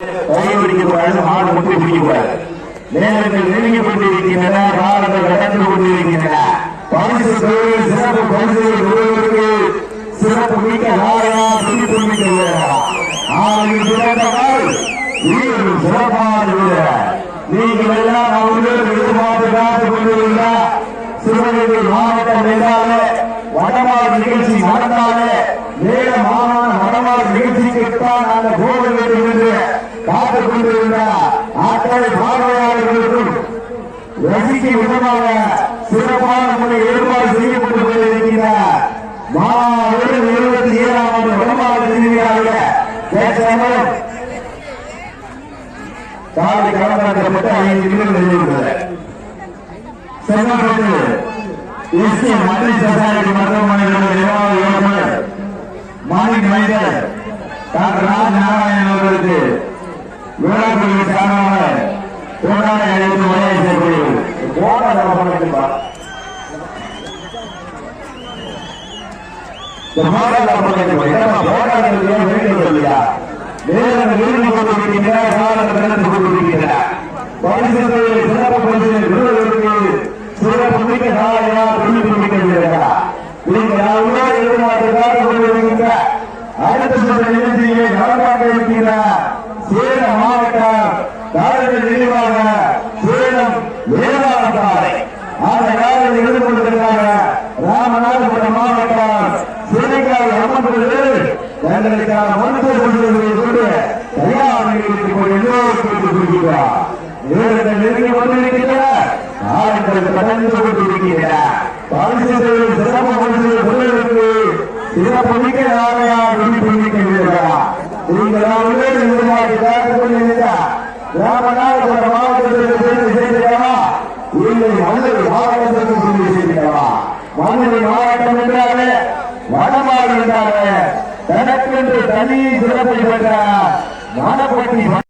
கைபிடிக்கப்படாது, மாடு முட்டி பிடிக்கக்கூடாது. நேரங்கள் நெருங்கிக் கொண்டிருக்கின்றன, காலங்கள் கடந்து கொண்டிருக்கின்றன. பரிசு சிறப்பு பரிசுகள் ஒருவருக்கு சிறப்பு மிக்க நாளா துணிக்க வீரர்கள் சிறப்பான வீரர். நீங்கள் எல்லாம் அவர்கள் எதிர்பார்த்து காத்துக் கொண்டிருந்த சிவகங்கை மாவட்டம் என்றாலே வடமாறு நிகழ்ச்சி நடந்தாலே மேல மாகாண வடமாறு நிகழ்ச்சிக்குத்தான் அந்த கோவில் வேண்டும் என்று காத்துக் கொண்டிருந்த அத்தனை பார்வையாளர்களுக்கும் ரசிக்கும் விதமாக சிறப்பான முறை ஏற்பாடு செய்யப்பட்டு கொண்டிருக்கின்ற மாவட்டம் 27ஆம் ஆண்டு வடமாறு திருவிழாவில் காலை கடற்கரைப்பட்டு 5 நிமிடங்கள் எழுதியுள்ளது. செங்கல்பட்டு எஸ்டி மத்திய சொசைட்டி மருத்துவமனையில் நிர்வாக இயக்குநர் மாணிக் மைதர் டாக்டர் ராஜ் நாராயணன் அவர்களுக்கு விழாக்குழுவை சார்பாக போராட அழைத்து மரியாதை செய்யப்படுகிறது. சேலம் மாவட்டம் நினைவாக சேலம் வேளாண்மை அந்த காலையில் இருந்து கொண்டிருக்கிறாங்க. ராமநாதபுரம் மாவட்டம் சிறைக்கால் அமர்ந்து தங்களுக்கான மருத்துவ கொண்டு தயார் எல்லோருக்கிறார். நெருங்கி கொண்டிருக்கின்றன, ஆளுங்களுக்கு கடந்து கொண்டிருக்கின்றன. சிறப்பு கொள்வதற்கு சிறப்பு மிக்க நாளையார் விழிப்புள்ளிக்கிறார். ராமநாதபுரம் மாவட்டத்திற்கு சேர்ந்து சேர்க்கிறவா இல்லை மதுரை மாவட்டத்திற்கு சேர்ந்து சேர்க்கிறவா? மதுரை மாவட்டம் என்றாலே வடமாறு என்றாலே தனக்கென்று தனி சிறப்பை பெற்ற வனப்பட்டி